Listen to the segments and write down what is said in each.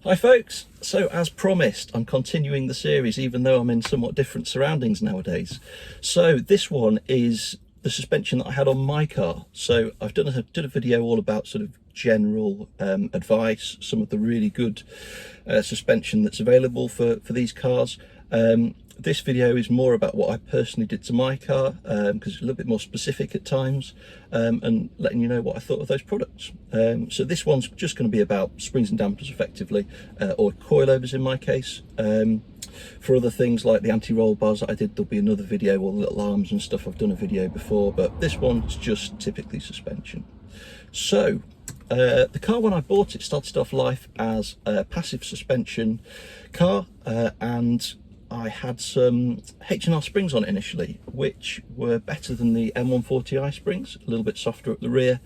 Hi folks, so as promised I'm continuing the series even though I'm in somewhat different surroundings nowadays. So this one is the suspension that I had on my car. So I've done a video all about sort of general advice, some of the really good suspension that's available for these cars. This video is more about what I personally did to my car, because it's a little bit more specific at times, and letting you know what I thought of those products. So this one's just going to be about springs and dampers effectively, or coilovers in my case. For other things like the anti-roll bars that I did, there'll be another video, or little arms and stuff. I've done a video before, but this one's just typically suspension. So the car, when I bought it, started off life as a passive suspension car, and I had some H&R springs on it initially, which were better than the M140i springs, a little bit softer at the rear,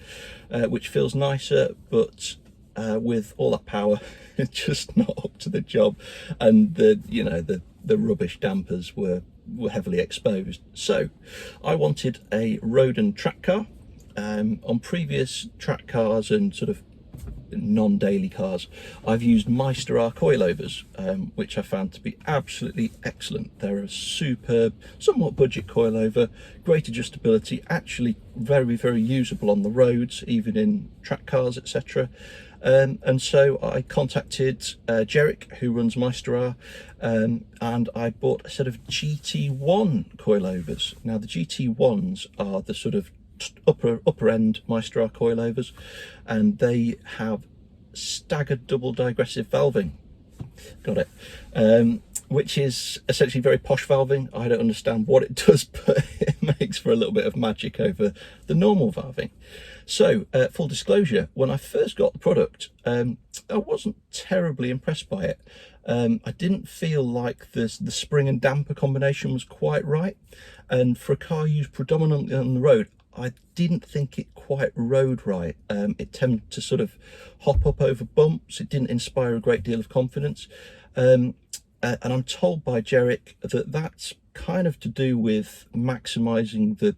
which feels nicer, but with all that power, it's just not up to the job. And the rubbish dampers were heavily exposed. So I wanted a road and track car. On previous track cars and sort of non-daily cars, I've used Meister coilovers, which I found to be absolutely excellent. They're a superb, somewhat budget coilover, great adjustability, actually very, very usable on the roads, even in track cars, etc. And so I contacted Jerick, who runs Meister, and I bought a set of GT1 coilovers. Now the GT1s are the sort of upper end Meister coilovers, and they have staggered double digressive valving. Got it. Which is essentially very posh valving. I don't understand what it does, but it makes for a little bit of magic over the normal valving. So full disclosure, when I first got the product, I wasn't terribly impressed by it. I didn't feel like the spring and damper combination was quite right, and for a car used predominantly on the road, I didn't think it quite rode right. It tended to sort of hop up over bumps. It didn't inspire a great deal of confidence. And I'm told by Jerick that that's kind of to do with maximising the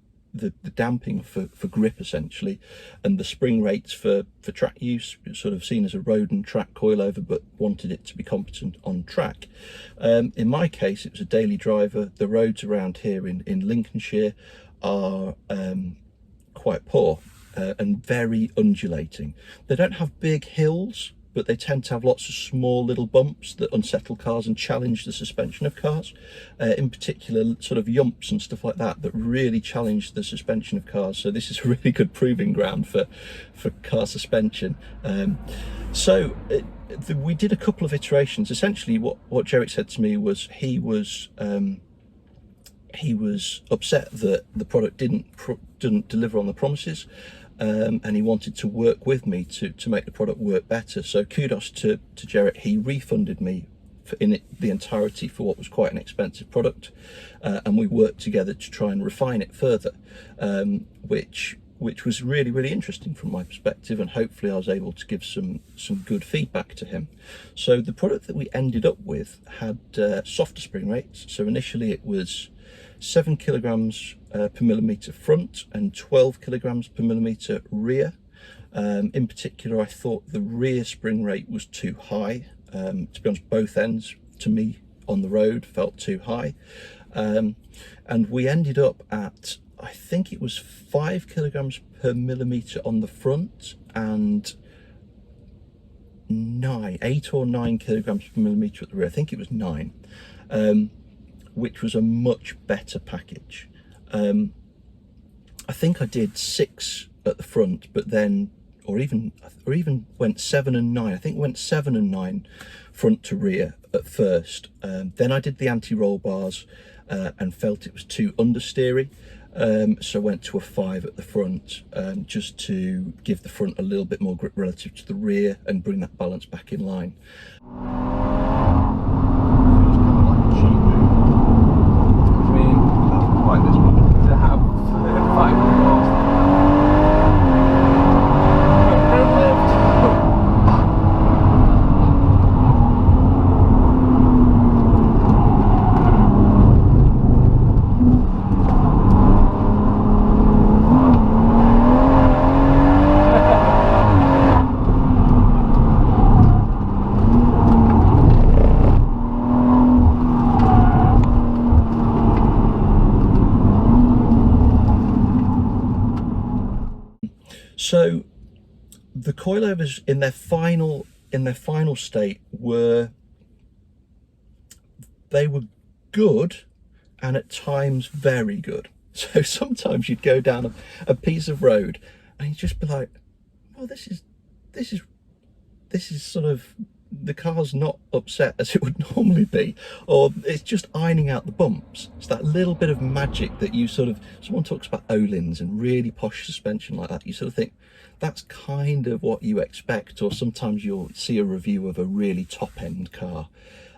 damping for grip essentially, and the spring rates for track use. It's sort of seen as a road and track coilover, but wanted it to be competent on track. In my case, it was a daily driver. The roads around here in Lincolnshire are quite poor and very undulating. They don't have big hills, but they tend to have lots of small little bumps that unsettle cars and challenge the suspension of cars, in particular sort of yumps and stuff like that really challenge the suspension of cars. So this is a really good proving ground for car suspension. We did a couple of iterations. Essentially what Jerick said to me was he was upset that the product didn't deliver on the promises, and he wanted to work with me to make the product work better. So kudos to Jerick. He refunded me the entirety for what was quite an expensive product, and we worked together to try and refine it further, which was really, really interesting from my perspective, and hopefully I was able to give some good feedback to him. So the product that we ended up with had softer spring rates. So initially it was 7 kilograms per millimeter front and 12 kilograms per millimeter rear. In particular, I thought the rear spring rate was too high. To be honest, both ends to me on the road felt too high. And we ended up at, I think it was 5 kilograms per millimeter on the front and 8 or 9 kilograms per millimeter at the rear. I think it was 9. Which was a much better package. I think I did 6 at the front, but then, or even went 7 and 9. I think went 7 and 9 front to rear at first. Then I did the anti-roll bars and felt it was too understeery. So went to a 5 at the front, just to give the front a little bit more grip relative to the rear and bring that balance back in line. So the coilovers in their final state were good, and at times very good. So sometimes you'd go down a piece of road and you'd just be like, well, this is sort of, the car's not upset as it would normally be, or it's just ironing out the bumps. It's that little bit of magic that you sort of, someone talks about Öhlins and really posh suspension like that, you sort of think that's kind of what you expect. Or sometimes you'll see a review of a really top-end car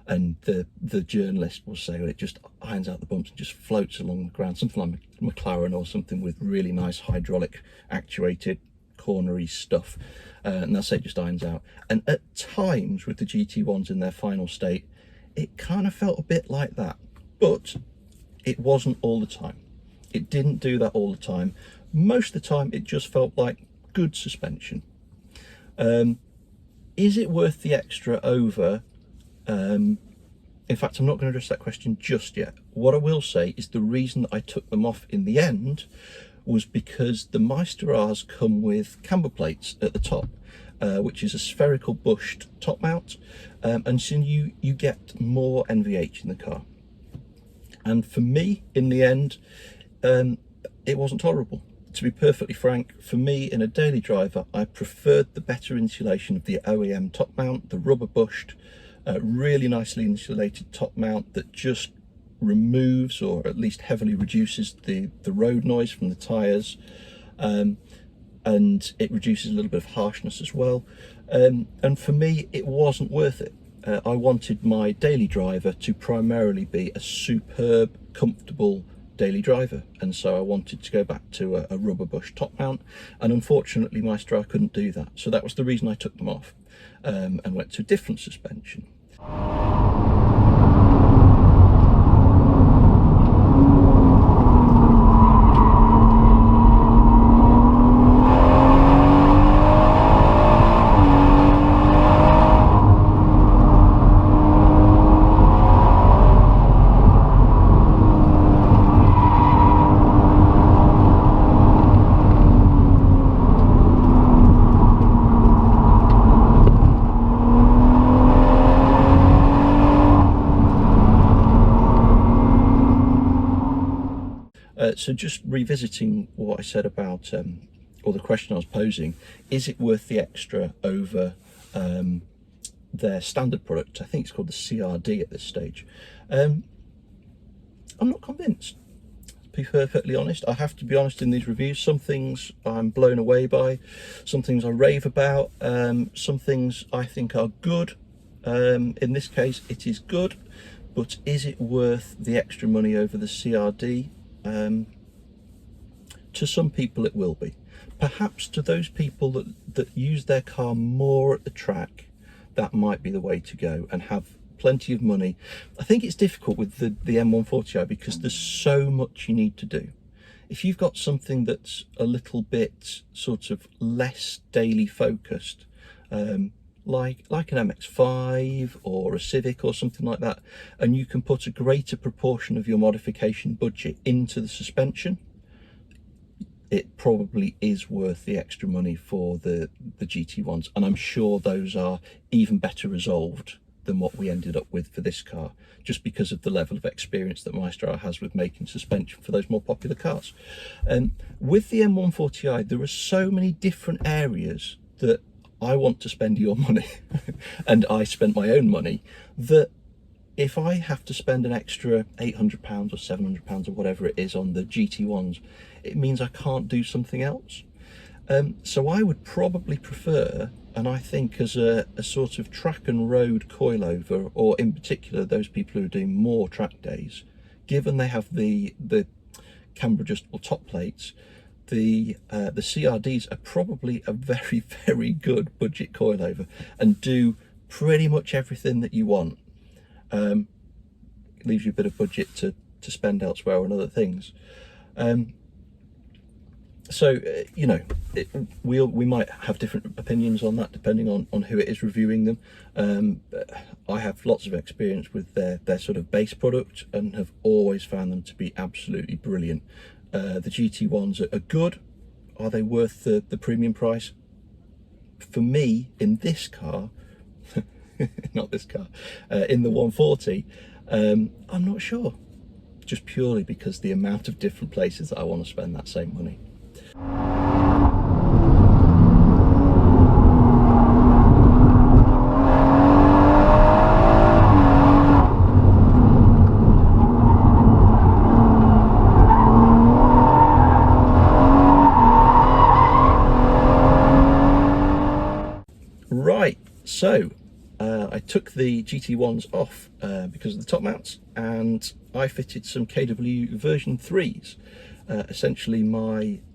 and the journalist will say, well, it just irons out the bumps and just floats along the ground, something like McLaren or something with really nice hydraulic actuated cornery stuff, and that's it, just irons out. And at times with the GT1s in their final state, it kind of felt a bit like that, but it wasn't all the time. It didn't do that all the time. Most of the time it just felt like good suspension. Is it worth the extra over? In fact, I'm not going to address that question just yet. What I will say is the reason that I took them off in the end was because the Meister R's come with camber plates at the top, which is a spherical bushed top mount, and so you get more NVH in the car. And for me, in the end, it wasn't tolerable. To be perfectly frank, for me in a daily driver, I preferred the better insulation of the OEM top mount, the rubber bushed, really nicely insulated top mount that just removes, or at least heavily reduces, the road noise from the tyres, and it reduces a little bit of harshness as well. And for me, it wasn't worth it. I wanted my daily driver to primarily be a superb, comfortable daily driver, and so I wanted to go back to a rubber bush top mount, and unfortunately Meister couldn't do that. So that was the reason I took them off, and went to a different suspension. So just revisiting what I said about, or the question I was posing, is it worth the extra over their standard product? I think it's called the CRD at this stage. I'm not convinced, to be perfectly honest. I have to be honest in these reviews. Some things I'm blown away by, some things I rave about, some things I think are good. In this case, it is good, but is it worth the extra money over the CRD? To some people it will be. Perhaps to those people that use their car more at the track, that might be the way to go and have plenty of money. I think it's difficult with the M140i because there's so much you need to do. If you've got something that's a little bit sort of less daily focused, like an MX-5 or a Civic or something like that, and you can put a greater proportion of your modification budget into the suspension, it probably is worth the extra money for the GT1s, and I'm sure those are even better resolved than what we ended up with for this car, just because of the level of experience that Meister has with making suspension for those more popular cars. With the M140i, there are so many different areas that I want to spend your money and I spent my own money, that if I have to spend an extra £800 or £700 or whatever it is on the GT1s, it means I can't do something else. So I would probably prefer, and I think as a sort of track and road coilover, or in particular those people who are doing more track days, given they have the camber adjustable top plates, the CRDs are probably a very, very good budget coilover and do pretty much everything that you want. It leaves you a bit of budget to spend elsewhere on other things. So you know, we might have different opinions on that depending on who it is reviewing them. I have lots of experience with their sort of base product and have always found them to be absolutely brilliant. The GT1s are good. Are they worth the premium price? For me, in this car, not this car, in the 140, I'm not sure. Just purely because the amount of different places that I want to spend that same money. Right, so I took the GT1s off because of the top mounts, and I fitted some KW version 3s. Essentially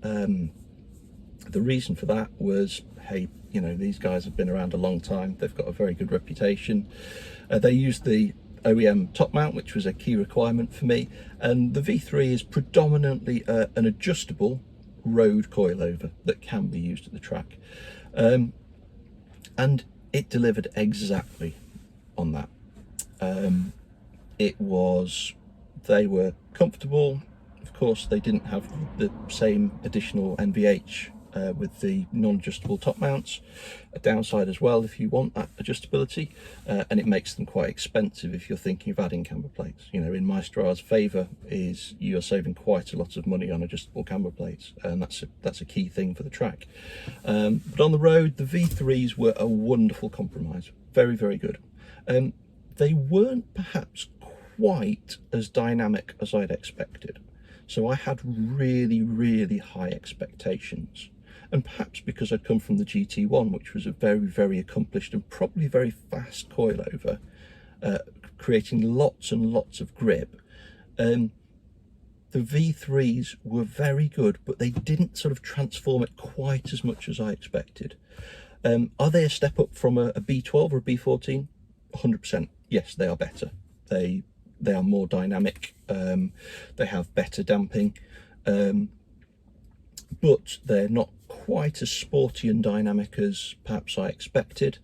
the reason for that was, hey, you know, these guys have been around a long time, they've got a very good reputation. They used the OEM top mount, which was a key requirement for me, and the V3 is predominantly an adjustable road coilover that can be used at the track. And it delivered exactly on that. They were comfortable. Of course, they didn't have the same additional NVH with the non-adjustable top mounts. A downside as well if you want that adjustability, and it makes them quite expensive if you're thinking of adding camber plates. You know, in Meister's favour is you are saving quite a lot of money on adjustable camber plates, and that's a key thing for the track. But on the road, the V3s were a wonderful compromise. Very, very good. They weren't perhaps quite as dynamic as I'd expected. So I had really, really high expectations. And perhaps because I'd come from the GT1, which was a very, very accomplished and probably very fast coilover, creating lots and lots of grip. The V3s were very good, but they didn't sort of transform it quite as much as I expected. Are they a step up from a B12 or a B14? 100%. Yes, they are better. They are more dynamic. They have better damping, but they're not quite as sporty and dynamic as perhaps I expected.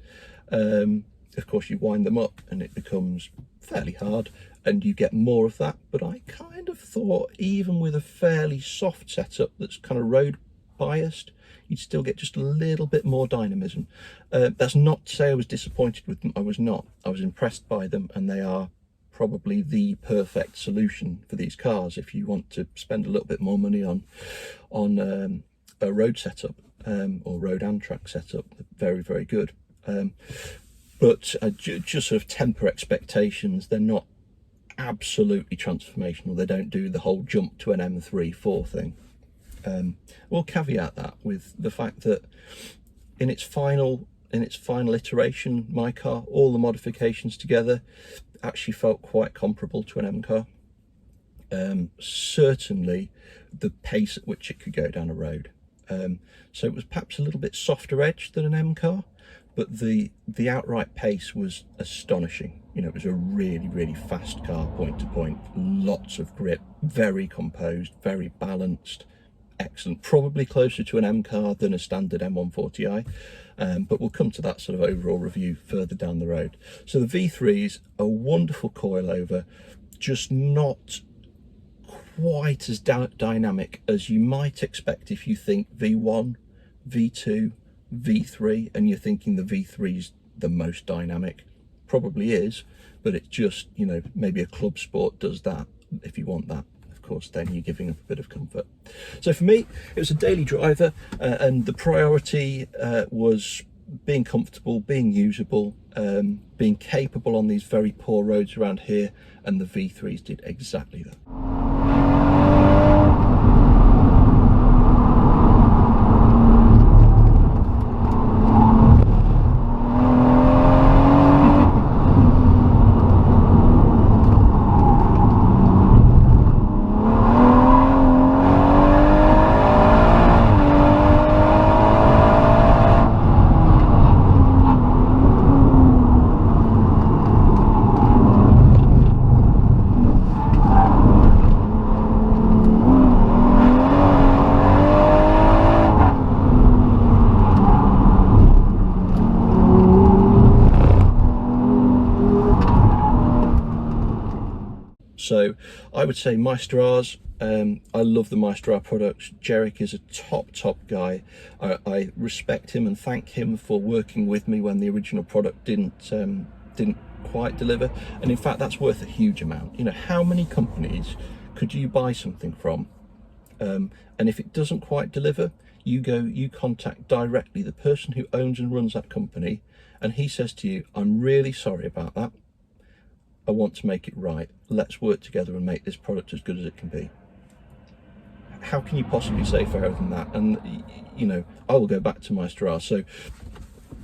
Of course, you wind them up and it becomes fairly hard and you get more of that, but I kind of thought even with a fairly soft setup that's kind of road biased, you'd still get just a little bit more dynamism. That's not to say I was disappointed with them. I was not. I was impressed by them, and they are probably the perfect solution for these cars if you want to spend a little bit more money on a road setup, or road and track setup. Very, very good. But just sort of temper expectations. They're not absolutely transformational. They don't do the whole jump to an M3-4 thing. We'll caveat that with the fact that in its final iteration, my car, all the modifications together actually felt quite comparable to an M car. Certainly the pace at which it could go down a road. So it was perhaps a little bit softer edge than an M car, but the outright pace was astonishing. You know, it was a really, really fast car, point to point, lots of grip, very composed, very balanced, excellent, probably closer to an M car than a standard M140i, but we'll come to that sort of overall review further down the road. So the V3's a wonderful coilover, just not quite as dynamic as you might expect if you think V1, V2, V3, and you're thinking the V3's the most dynamic. Probably is, but it's just, you know, maybe a club sport does that. If you want that, of course, then you're giving up a bit of comfort. So for me, it was a daily driver, and the priority was being comfortable, being usable, being capable on these very poor roads around here, and the V3s did exactly that. So I would say Meister R's. I love the Meister R products. Jerick is a top guy. I respect him and thank him for working with me when the original product didn't quite deliver. And in fact, that's worth a huge amount. You know, how many companies could you buy something from, and if it doesn't quite deliver, you contact directly the person who owns and runs that company, and he says to you, I'm really sorry about that. I want to make it right. Let's work together and make this product as good as it can be. How can you possibly say fairer than that? And you know, I will go back to Meister R. So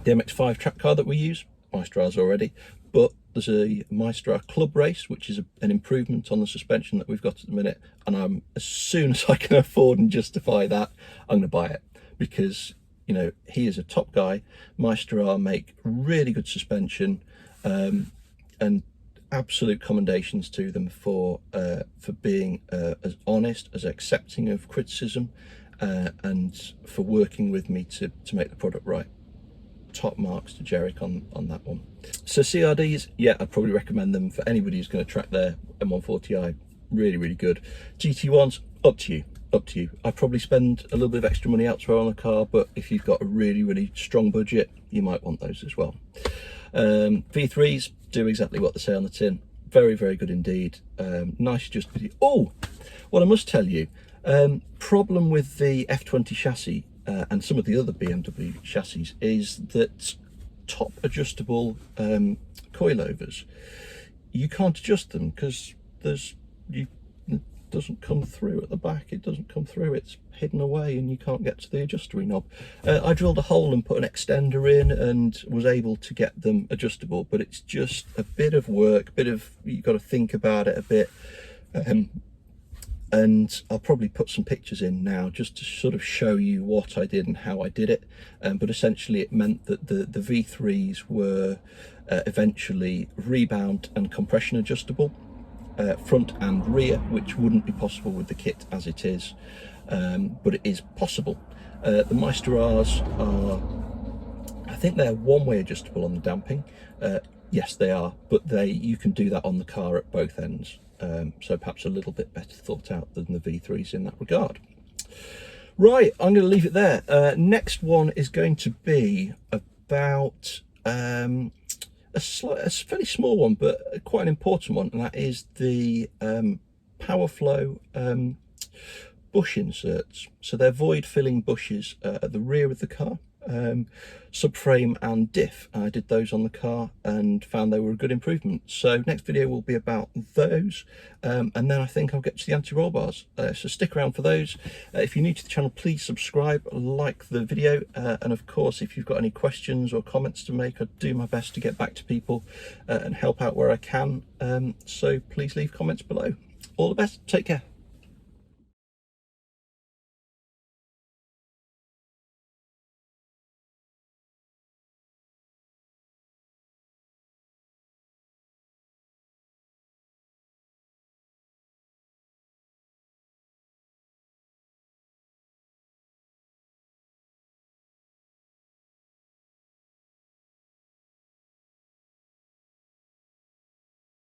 the MX-5 track car that we use, Meister R's already, but there's a Meister R Club Race, which is an improvement on the suspension that we've got at the minute, and as soon as I can afford and justify that, I'm going to buy it, because you know, he is a top guy. Meister R make really good suspension, and absolute commendations to them for being as honest, as accepting of criticism, and for working with me to make the product right. Top marks to Jerick on that one. So CRDs, yeah, I'd probably recommend them for anybody who's going to track their M140i. Really good. GT1s, up to you. I probably spend a little bit of extra money elsewhere on the car, but if you've got a really strong budget, you might want those as well. V3s do exactly what they say on the tin. Very good indeed. Nice adjustability. Oh, well, I must tell you, problem with the F20 chassis and some of the other BMW chassis is that top adjustable coilovers, you can't adjust them because it doesn't come through at the back. It doesn't come through. It's hidden away and you can't get to the adjustery knob. I drilled a hole and put an extender in and was able to get them adjustable, but it's just a bit of work, you've got to think about it a bit. And I'll probably put some pictures in now just to sort of show you what I did and how I did it. But essentially it meant that the V3s were eventually rebound and compression adjustable, front and rear, which wouldn't be possible with the kit as it is, but it is possible. The Meister R's are, I think they're one-way adjustable on the damping. Yes, they are, but you can do that on the car at both ends. So perhaps a little bit better thought out than the V3s in that regard. Right, I'm going to leave it there. Next one is going to be about a fairly small one, but quite an important one, and that is the power flow bush inserts. So they're void filling bushes at the rear of the car, subframe and diff. I did those on the car and found they were a good improvement. So next video will be about those, and then I think I'll get to the anti-roll bars. So stick around for those. If you're new to the channel, please subscribe, like the video, and of course if you've got any questions or comments to make, I do my best to get back to people and help out where I can. So please leave comments below. All the best, take care.